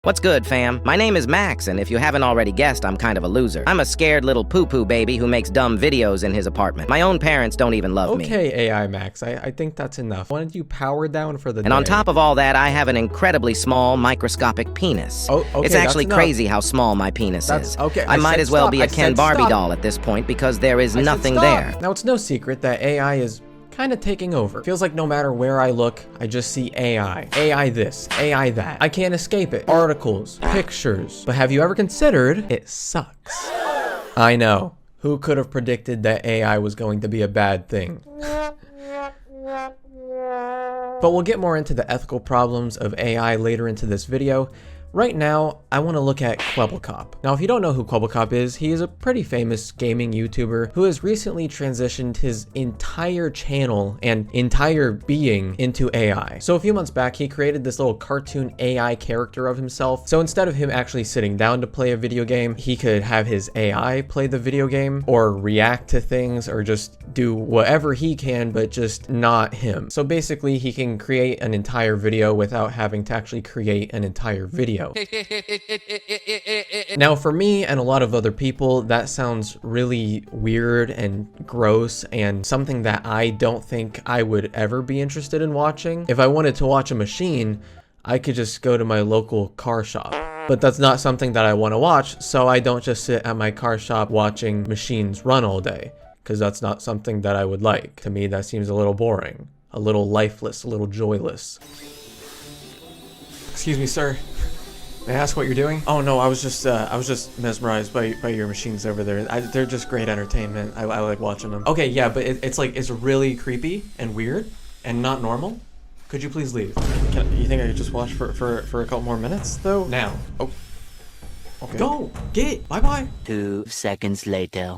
What's good, fam? My name is Max, and if you haven't already guessed, I'm kind of a loser. I'm a scared little poo-poo baby who makes dumb videos in his apartment. My own parents don't even love me. Okay, AI Max, I think that's enough. Why don't you power down for the day? And on top of all that, I have an incredibly small, microscopic penis. Oh, okay, it's actually that's crazy how small my penis is. Okay, I might as well stop. be a Ken Barbie stop. doll at this point because there is nothing stop. there. Now, it's no secret that AI is kind of taking over. Feels like no matter where I look, I just see AI. AI this, AI that. I can't escape it. Articles, pictures. But have you ever considered it sucks? I know. Who could have predicted that AI was going to be a bad thing? But we'll get more into the ethical problems of AI later into this video. Right now, I want to look at Kwebblekop. Now, if you don't know who Kwebblekop is, he is a pretty famous gaming YouTuber who has recently transitioned his entire channel and entire being into AI. So a few months back, he created this little cartoon AI character of himself. So instead of him actually sitting down to play a video game, he could have his AI play the video game or react to things or just do whatever he can, but just not him. So basically, he can create an entire video without having to actually create an entire video. Now, for me and a lot of other people, that sounds really weird and gross and something that I don't think I would ever be interested in watching. If I wanted to watch a machine, I could just go to my local car shop. But that's not something that I want to watch, so I don't just sit at my car shop watching machines run all day, because that's not something that I would like. To me, that seems a little boring, a little lifeless, a little joyless. Excuse me, sir. May I ask what you're doing? Oh no, I was just mesmerized by your machines over there. They're just great entertainment. I like watching them. Okay, yeah, but it's really creepy and weird and not normal. Could you please leave? You think I could just watch for a couple more minutes though? Now. Oh. Okay. Go! Get! Bye-bye! 2 seconds later.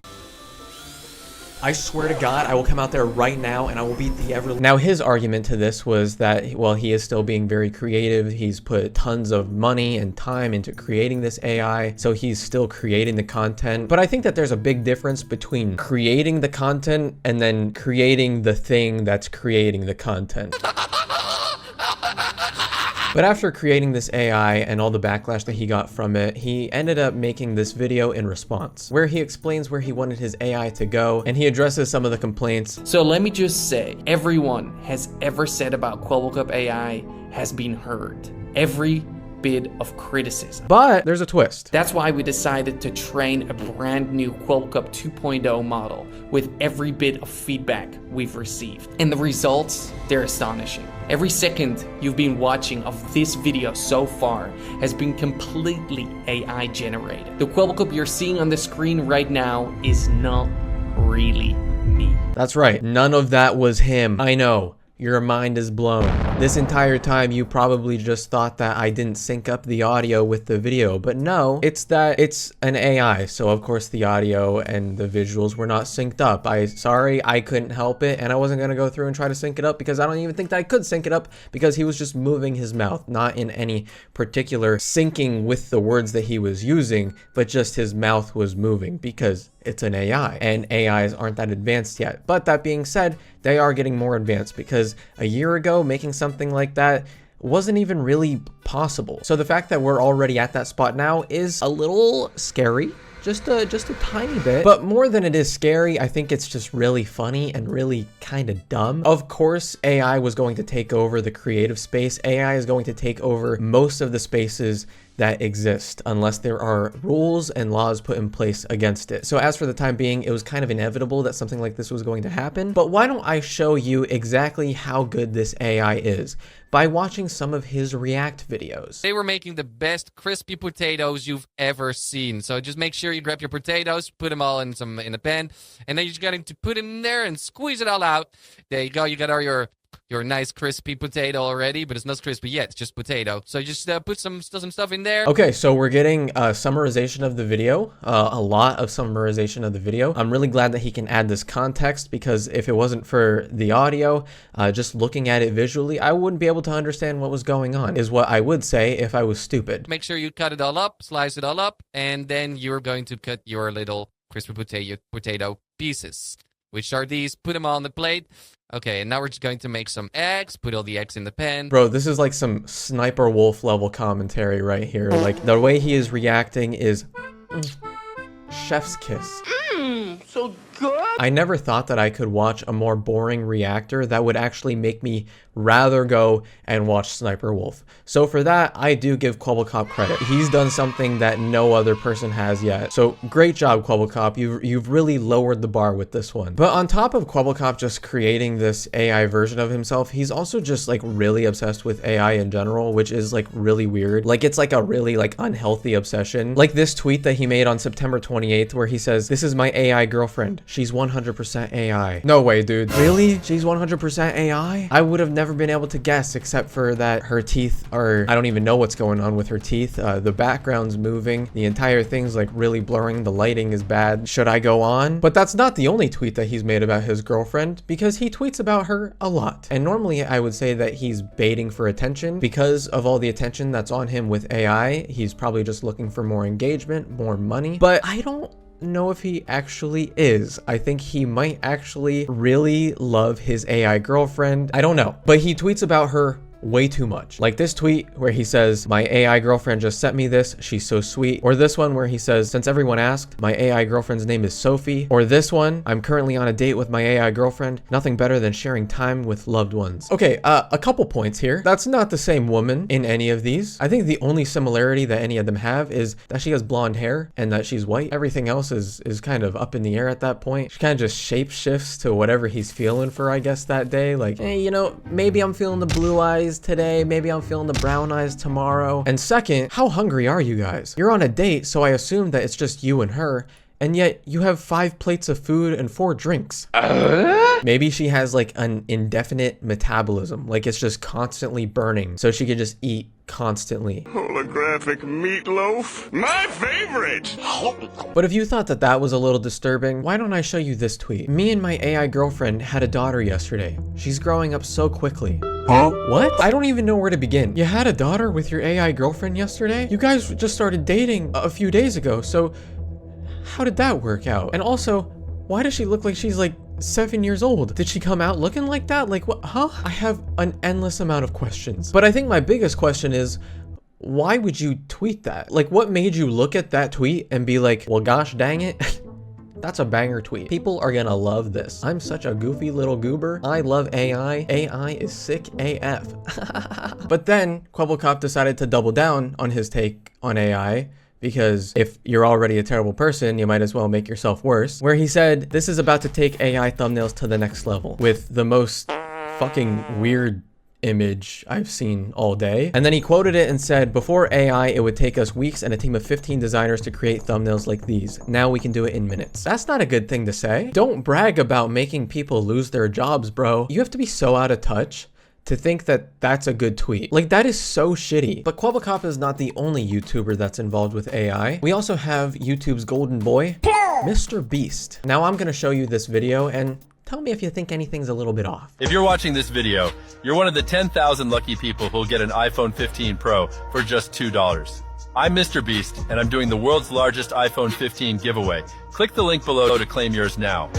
I swear to God, I will come out there right now and I will beat the ever. Now, his argument to this was that, well, he is still being very creative. He's put tons of money and time into creating this AI, so he's still creating the content. But I think that there's a big difference between creating the content and then creating the thing that's creating the content. But after creating this AI and all the backlash that he got from it, he ended up making this video in response, where he explains where he wanted his AI to go, and he addresses some of the complaints. So let me just say, everyone has ever said about Kwebblekop AI has been heard. Every bit of criticism. But there's a twist. That's why we decided to train a brand new Kwebblekop 2.0 model with every bit of feedback we've received. And the results, they're astonishing. Every second you've been watching of this video so far has been completely AI generated. The Kwebblekop you're seeing on the screen right now is not really me. That's right. None of that was him. I know. Your mind is blown. This entire time you probably just thought that I didn't sync up the audio with the video, but no, it's that it's an AI, so of course the audio and the visuals were not synced up. Sorry, I couldn't help it, and I wasn't gonna go through and try to sync it up because I don't even think that I could sync it up because he was just moving his mouth, not in any particular syncing with the words that he was using, but just his mouth was moving because it's an AI, and AIs aren't that advanced yet. But that being said, they are getting more advanced because a year ago, making something like that wasn't even really possible. So the fact that we're already at that spot now is a little scary. Just a tiny bit. But more than it is scary, I think it's just really funny and really kind of dumb. Of course, AI was going to take over the creative space. AI is going to take over most of the spaces that exist unless there are rules and laws put in place against it. So as for the time being, it was kind of inevitable that something like this was going to happen. But why don't I show you exactly how good this AI is by watching some of his react videos. They were making the best crispy potatoes you've ever seen. So just make sure you grab your potatoes, put them all in a pan, and then you just got to put them in there and squeeze it all out. There you go. You got all your nice crispy potato already, but it's not crispy yet. It's just potato. So just put some stuff in there. Okay, so we're getting a summarization of the video, a lot of summarization of the video. I'm really glad that he can add this context because if it wasn't for the audio, just looking at it visually, I wouldn't be able to understand what was going on, is what I would say if I was stupid. Make sure you cut it all up, slice it all up, and then you're going to cut your little crispy potato pieces. Which are these? Put them all on the plate. Okay, and now we're just going to make some eggs. Put all the eggs in the pan. Bro, this is like some Sniper Wolf level commentary right here. Like, the way he is reacting is chef's kiss. So good. I never thought that I could watch a more boring reactor that would actually make me rather go and watch Sniper Wolf. So for that, I do give Kwebblekop credit. He's done something that no other person has yet. So great job, Kwebblekop. You've really lowered the bar with this one. But on top of Kwebblekop just creating this AI version of himself, he's also just like really obsessed with AI in general, which is like really weird. Like it's like a really like unhealthy obsession. Like this tweet that he made on September 28th where he says, "This is my AI girlfriend. She's 100% AI." No way, dude. Really? She's 100% AI? I would have never been able to guess, except for that her teeth are, I don't even know what's going on with her teeth. The background's moving. The entire thing's like really blurring. The lighting is bad. Should I go on? But that's not the only tweet that he's made about his girlfriend, because he tweets about her a lot. And normally I would say that he's baiting for attention because of all the attention that's on him with AI. He's probably just looking for more engagement, more money. But I don't know if he actually is. I think he might actually really love his AI girlfriend. I don't know. But he tweets about her way too much. Like this tweet where he says, "My AI girlfriend just sent me this. She's so sweet." Or this one where he says, "Since everyone asked, my AI girlfriend's name is Sophie." Or this one, "I'm currently on a date with my AI girlfriend. Nothing better than sharing time with loved ones." Okay, a couple points here. That's not the same woman in any of these. I think the only similarity that any of them have is that she has blonde hair and that she's white. Everything else is kind of up in the air at that point. She kind of just shape shifts to whatever he's feeling for, I guess, that day. Like, hey, you know, maybe I'm feeling the blue eyes today, maybe I'm feeling the brown eyes tomorrow. And second, how hungry are you guys? You're on a date, so I assume that it's just you and her, and yet you have 5 plates of food and 4 drinks. Maybe she has like an indefinite metabolism, like it's just constantly burning, so she could just eat constantly. Holographic meatloaf? My favorite! But if you thought that that was a little disturbing, why don't I show you this tweet? "Me and my AI girlfriend had a daughter yesterday. She's growing up so quickly." Huh? What? I don't even know where to begin. You had a daughter with your AI girlfriend yesterday? You guys just started dating a few days ago, so how did that work out? And also, why does she look like she's like 7 years old? Did she come out looking like that? Like what? Huh? I have an endless amount of questions. But I think my biggest question is, why would you tweet that? Like what made you look at that tweet and be like, well, gosh dang it. That's a banger tweet. People are gonna love this. I'm such a goofy little goober. I love AI. AI is sick AF. But then Kwebblekop decided to double down on his take on AI, because if you're already a terrible person, you might as well make yourself worse, where he said, "This is about to take AI thumbnails to the next level," with the most fucking weird image I've seen all day. And then he quoted it and said, "Before AI, it would take us weeks and a team of 15 designers to create thumbnails like these. Now we can do it in minutes." That's not a good thing to say. Don't brag about making people lose their jobs, bro. You have to be so out of touch to think that that's a good tweet. Like, that is so shitty. But Kwebblekop is not the only YouTuber that's involved with AI. We also have YouTube's golden boy, Mr. Beast. Now I'm gonna show you this video and tell me if you think anything's a little bit off. If you're watching this video, you're one of the 10,000 lucky people who'll get an iPhone 15 Pro for just $2. I'm Mr. Beast, and I'm doing the world's largest iPhone 15 giveaway. Click the link below to claim yours now.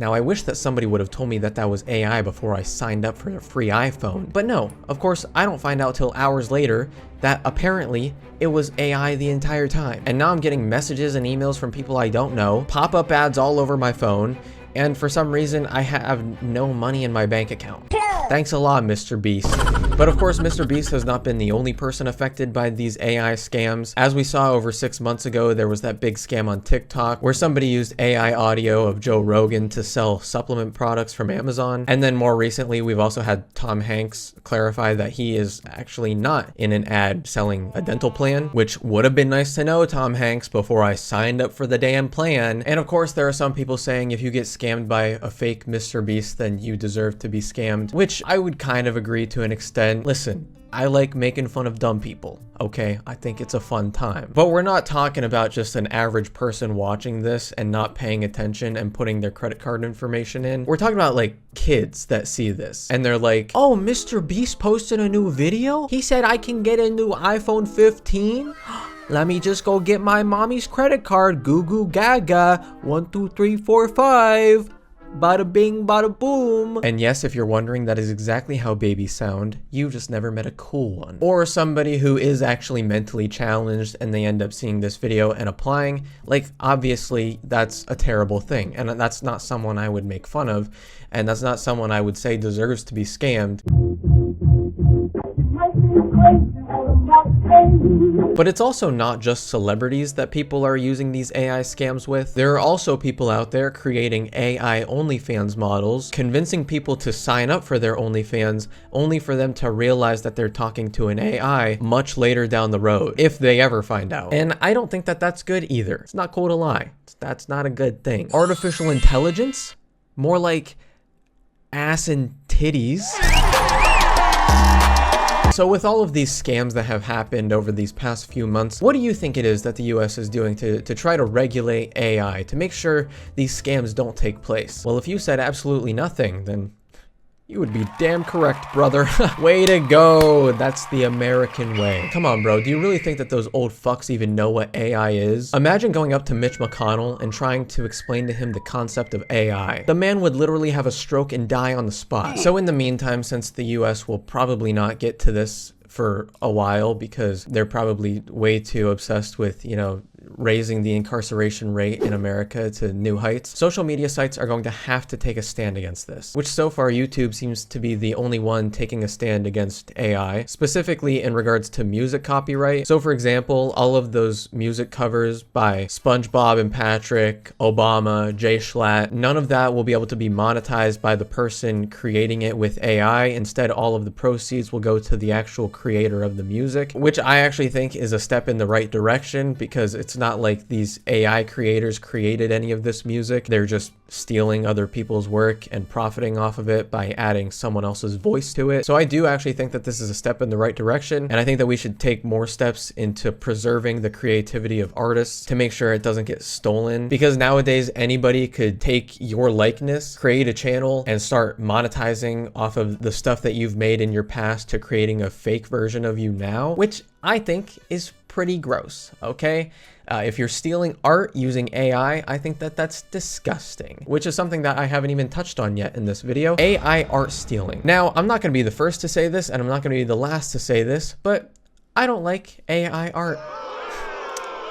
Now, I wish that somebody would have told me that that was AI before I signed up for a free iPhone. But no, of course, I don't find out till hours later that apparently it was AI the entire time. And now I'm getting messages and emails from people I don't know, pop-up ads all over my phone, and for some reason, I have no money in my bank account. Thanks a lot, Mr. Beast. But of course, Mr. Beast has not been the only person affected by these AI scams. As we saw over 6 months ago, there was that big scam on TikTok where somebody used AI audio of Joe Rogan to sell supplement products from Amazon. And then more recently, we've also had Tom Hanks clarify that he is actually not in an ad selling a dental plan, which would have been nice to know, Tom Hanks, before I signed up for the damn plan. And of course, there are some people saying if you get scammed by a fake Mr. Beast, then you deserve to be scammed, which I would kind of agree to an extent. Listen, I like making fun of dumb people, okay? I think it's a fun time. But we're not talking about just an average person watching this and not paying attention and putting their credit card information in. We're talking about like kids that see this and they're like, "Oh, Mr. Beast posted a new video? He said I can get a new iPhone 15? let me just go get my mommy's credit card. Goo goo gaga. 1, 2, 3, 4, 5. Bada bing, bada boom. And yes, if you're wondering, that is exactly how babies sound. You just never met a cool one. Or somebody who is actually mentally challenged and they end up seeing this video and applying. Like, obviously, that's a terrible thing. And that's not someone I would make fun of. And that's not someone I would say deserves to be scammed. But it's also not just celebrities that people are using these AI scams with. There are also people out there creating AI OnlyFans models, convincing people to sign up for their OnlyFans only for them to realize that they're talking to an AI much later down the road, if they ever find out. And I don't think that that's good either. It's not cool to lie. That's not a good thing. Artificial intelligence? More like ass and titties. So with all of these scams that have happened over these past few months, what do you think it is that the US is doing to try to regulate AI, to make sure these scams don't take place? Well, if you said absolutely nothing, then you would be damn correct, brother. Way to go. That's the American way. Come on, bro. Do you really think that those old fucks even know what AI is? Imagine going up to Mitch McConnell and trying to explain to him the concept of AI. The man would literally have a stroke and die on the spot. So in the meantime, since the US will probably not get to this for a while because they're probably way too obsessed with, you know, raising the incarceration rate in America to new heights, social media sites are going to have to take a stand against this, which so far YouTube seems to be the only one taking a stand against AI, specifically in regards to music copyright. So for example, all of those music covers by SpongeBob and Patrick, Obama, Jay Schlatt, none of that will be able to be monetized by the person creating it with AI. Instead, all of the proceeds will go to the actual creator of the music, which I actually think is a step in the right direction, because it's not like these AI creators created any of this music. They're just stealing other people's work and profiting off of it by adding someone else's voice to it. So I do actually think that this is a step in the right direction, and I think that we should take more steps into preserving the creativity of artists to make sure it doesn't get stolen, because nowadays anybody could take your likeness, create a channel, and start monetizing off of the stuff that you've made in your past to creating a fake version of you now, which I think is pretty gross, okay? If you're stealing art using AI, I think that that's disgusting, which is something that I haven't even touched on yet in this video. AI art stealing. Now, I'm not going to be the first to say this, and I'm not going to be the last to say this, but I don't like AI art.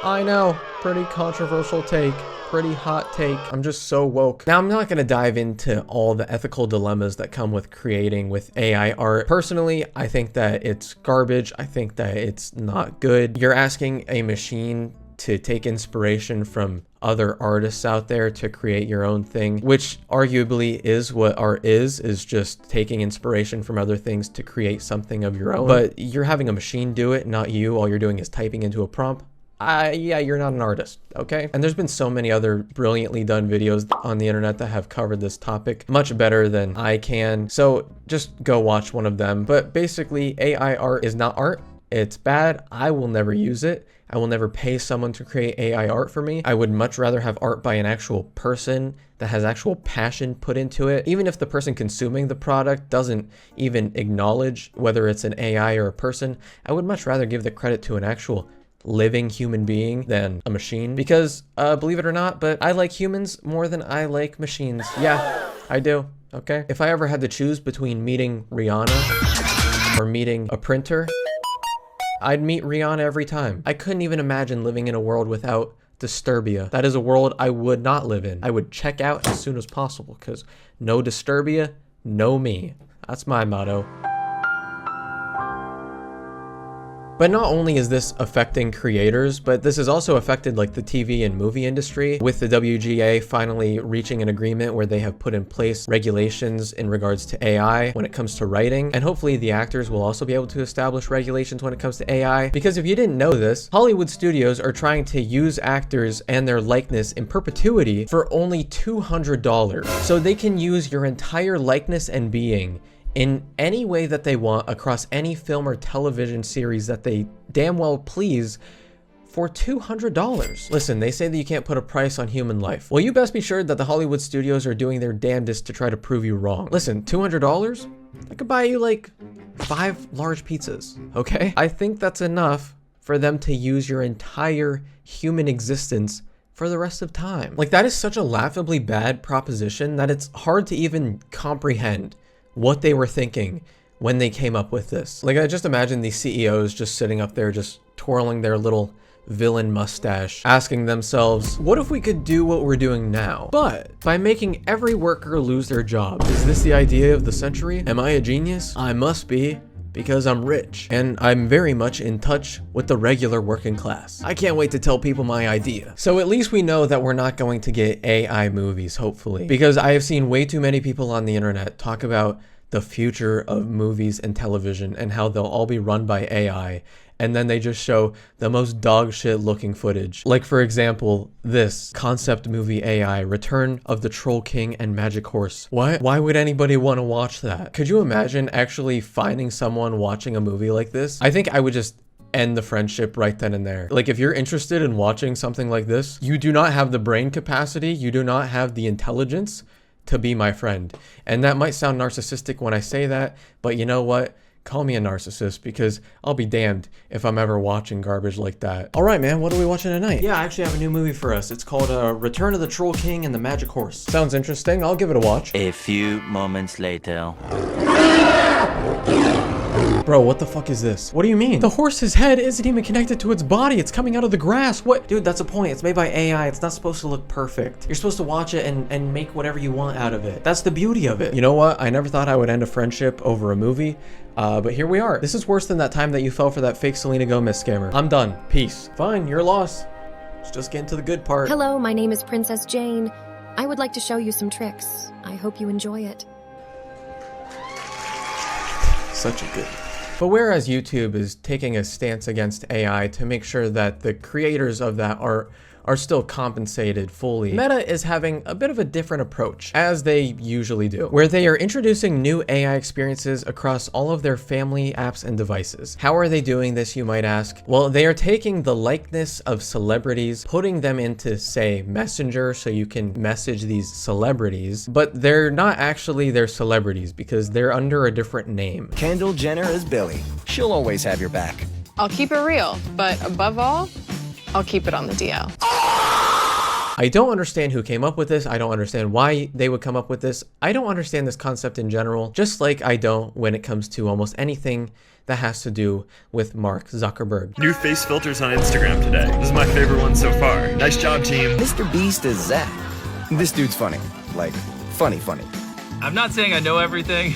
I know, pretty controversial take. Pretty hot take. I'm just so woke. Now, I'm not going to dive into all the ethical dilemmas that come with creating with AI art. Personally, I think that it's garbage. I think that it's not good. You're asking a machine to take inspiration from other artists out there to create your own thing, which arguably is what art is just taking inspiration from other things to create something of your own. But you're having a machine do it, not you. All you're doing is typing into a prompt. Yeah, you're not an artist, okay? And there's been so many other brilliantly done videos on the internet that have covered this topic much better than I can. So just go watch one of them. But basically, AI art is not art. It's bad. I will never use it. I will never pay someone to create AI art for me. I would much rather have art by an actual person that has actual passion put into it. Even if the person consuming the product doesn't even acknowledge whether it's an AI or a person, I would much rather give the credit to an actual living human being than a machine, because believe it or not, but I like humans more than I like machines. Yeah, I do. Okay. If I ever had to choose between meeting Rihanna or meeting a printer, I'd meet Rihanna every time. I couldn't even imagine living in a world without Disturbia. That is a world I would not live in. I would check out as soon as possible, because no Disturbia, no me. That's my motto. But not only is this affecting creators, but this has also affected like the TV and movie industry, with the WGA finally reaching an agreement where they have put in place regulations in regards to AI when it comes to writing. And hopefully the actors will also be able to establish regulations when it comes to AI. Because if you didn't know this, Hollywood studios are trying to use actors and their likeness in perpetuity for only $200. So they can use your entire likeness and being in any way that they want across any film or television series that they damn well please for $200. Listen, they say that you can't put a price on human life. Well, you best be sure that the Hollywood studios are doing their damnedest to try to prove you wrong. Listen, $200? I could buy you like 5 large pizzas, okay? I think that's enough for them to use your entire human existence for the rest of time. Like, that is such a laughably bad proposition that it's hard to even comprehend what they were thinking when they came up with this. Like, I just imagine these CEOs just sitting up there just twirling their little villain mustache, asking themselves, what if we could do what we're doing now, but by making every worker lose their job? Is this the idea of the century? Am I a genius? I must be, because I'm rich and I'm very much in touch with the regular working class. I can't wait to tell people my idea. So at least we know that we're not going to get AI movies, hopefully, because I have seen way too many people on the internet talk about the future of movies and television and how they'll all be run by AI, and then they just show the most dog shit looking footage. Like, for example, this concept movie AI, Return of the Troll King and Magic Horse. What? Why would anybody want to watch that? Could you imagine actually finding someone watching a movie like this? I think I would just end the friendship right then and there. Like, if you're interested in watching something like this, you do not have the brain capacity, you do not have the intelligence to be my friend. And that might sound narcissistic when I say that, but you know what? Call me a narcissist, because I'll be damned if I'm ever watching garbage like that. All right, man, what are we watching tonight? Yeah, I actually have a new movie for us. It's called Return of the Troll King and the Magic Horse. Sounds interesting. I'll give it a watch. A few moments later. Bro, what the fuck is this? What do you mean? The horse's head isn't even connected to its body. It's coming out of the grass. What? Dude, that's a point. It's made by AI. It's not supposed to look perfect. You're supposed to watch it and make whatever you want out of it. That's the beauty of it. You know what? I never thought I would end a friendship over a movie, but here we are. This is worse than that time that you fell for that fake Selena Gomez scammer. I'm done. Peace. Fine, you're lost. Let's just get into the good part. Hello, my name is Princess Jane. I would like to show you some tricks. I hope you enjoy it. Such a good. But whereas YouTube is taking a stance against AI to make sure that the creators of that are still compensated fully, Meta is having a bit of a different approach, as they usually do, where they are introducing new AI experiences across all of their family apps and devices. How are they doing this, you might ask? Well, they are taking the likeness of celebrities, putting them into, say, Messenger, so you can message these celebrities, but they're not actually their celebrities because they're under a different name. Kendall Jenner is Billy. She'll always have your back. I'll keep it real, but above all, I'll keep it on the DL. I don't understand who came up with this. I don't understand why they would come up with this. I don't understand this concept in general, just like I don't when it comes to almost anything that has to do with Mark Zuckerberg. New face filters on Instagram today. This is my favorite one so far. Nice job, team. Mr. Beast is Zach. This dude's funny. Like, funny. I'm not saying I know everything.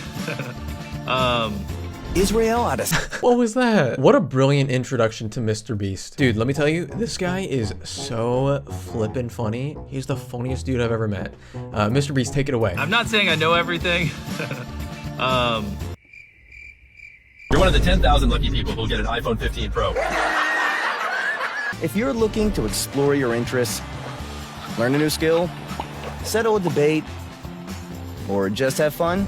Israel Odyssey. What was that? What a brilliant introduction to Mr. Beast. Dude, let me tell you, this guy is so flippin' funny. He's the funniest dude I've ever met. Mr. Beast, take it away. I'm not saying I know everything. You're one of the 10,000 lucky people who'll get an iPhone 15 Pro. If you're looking to explore your interests, learn a new skill, settle a debate, or just have fun,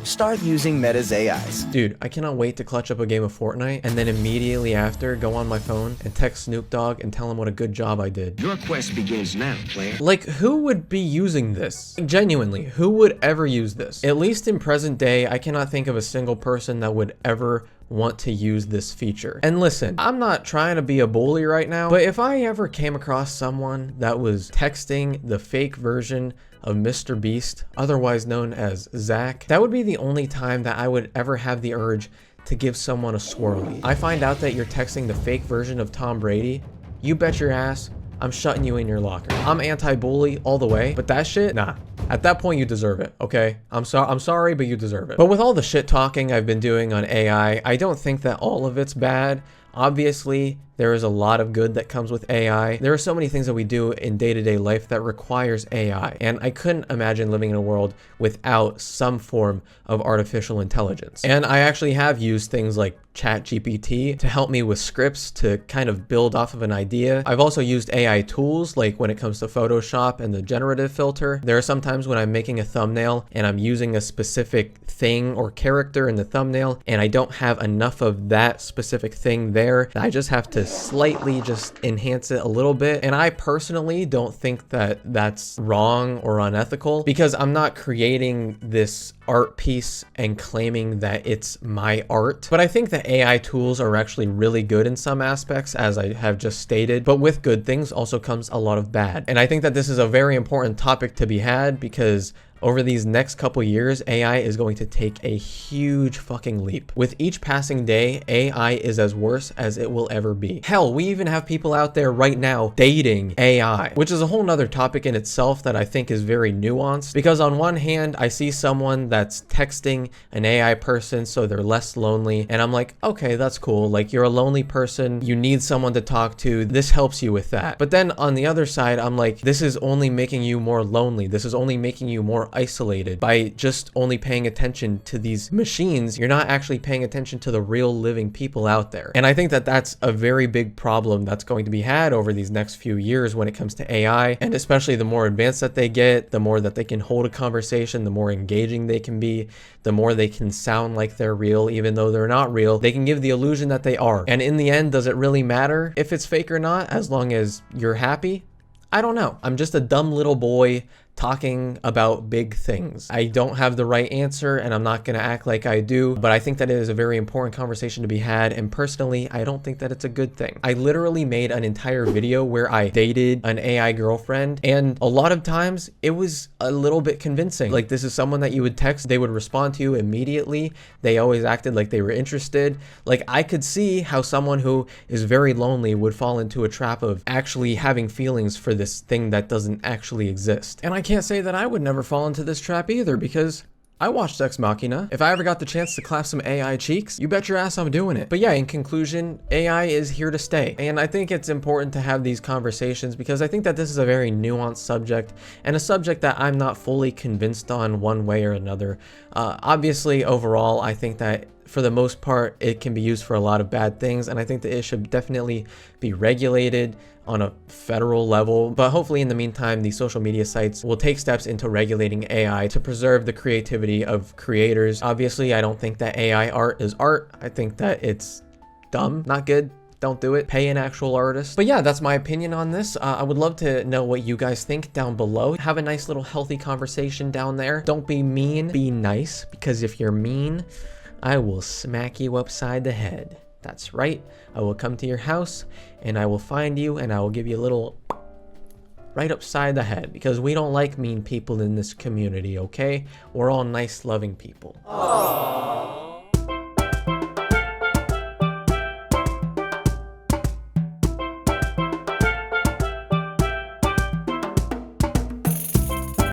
start using Meta's AIs. Dude, I cannot wait to clutch up a game of Fortnite and then immediately after go on my phone and text Snoop Dogg and tell him what a good job I did. Your quest begins now, player. Like, who would be using this? Genuinely, who would ever use this? At least in present day, I cannot think of a single person that would ever want to use this feature. And listen, I'm not trying to be a bully right now, but if I ever came across someone that was texting the fake version of Mr. Beast, otherwise known as Zach, that would be the only time that I would ever have the urge to give someone a swirly. I find out that you're texting the fake version of Tom Brady, you bet your ass I'm shutting you in your locker. I'm anti-bully all the way, but that shit, nah. At that point, you deserve it, okay? I'm sorry, but you deserve it. But with all the shit talking I've been doing on AI, I don't think that all of it's bad. Obviously, there is a lot of good that comes with AI. There are so many things that we do in day-to-day life that requires AI, and I couldn't imagine living in a world without some form of artificial intelligence. And I actually have used things like ChatGPT to help me with scripts to kind of build off of an idea. I've also used AI tools, like when it comes to Photoshop and the generative filter. There are some times when I'm making a thumbnail and I'm using a specific thing or character in the thumbnail, and I don't have enough of that specific thing there. I just have to slightly just enhance it a little bit. And I personally don't think that that's wrong or unethical, because I'm not creating this art piece and claiming that it's my art. But I think that AI tools are actually really good in some aspects, as I have just stated, but with good things also comes a lot of bad. And I think that this is a very important topic to be had, because over these next couple years, AI is going to take a huge fucking leap. With each passing day, AI is as worse as it will ever be. Hell, we even have people out there right now dating AI, which is a whole nother topic in itself that I think is very nuanced. Because on one hand, I see someone that's texting an AI person so they're less lonely, and I'm like, okay, that's cool. Like, you're a lonely person, you need someone to talk to, this helps you with that. But then on the other side, I'm like, this is only making you more lonely. This is only making you more isolated by just only paying attention to these machines. You're not actually paying attention to the real living people out there. And I think that that's a very big problem that's going to be had over these next few years when it comes to AI, and especially the more advanced that they get, the more that they can hold a conversation, the more engaging they can be, the more they can sound like they're real even though they're not real. They can give the illusion that they are. And in the end, does it really matter if it's fake or not, as long as you're happy? I don't know. I'm just a dumb little boy talking about big things. I don't have the right answer, and I'm not going to act like I do, but I think that it is a very important conversation to be had, and personally, I don't think that it's a good thing. I literally made an entire video where I dated an AI girlfriend, and a lot of times it was a little bit convincing. Like, this is someone that you would text, they would respond to you immediately, they always acted like they were interested. Like, I could see how someone who is very lonely would fall into a trap of actually having feelings for this thing that doesn't actually exist. And I can't say that I would never fall into this trap either, because I watched Ex Machina. If I ever got the chance to clap some AI cheeks, you bet your ass I'm doing it. But yeah, in conclusion, AI is here to stay. And I think it's important to have these conversations, because I think that this is a very nuanced subject, and a subject that I'm not fully convinced on one way or another. Obviously, overall, I think that for the most part, it can be used for a lot of bad things, and I think that it should definitely be regulated on a federal level. But hopefully in the meantime, these social media sites will take steps into regulating AI to preserve the creativity of creators. Obviously, I don't think that AI art is art. I think that it's dumb, not good. Don't do it. Pay an actual artist. But yeah, that's my opinion on this. I would love to know what you guys think down below. Have a nice little healthy conversation down there. Don't be mean, be nice, because if you're mean, I will smack you upside the head. That's right. I will come to your house and I will find you and I will give you a little right upside the head, because we don't like mean people in this community, okay? We're all nice, loving people. Aww.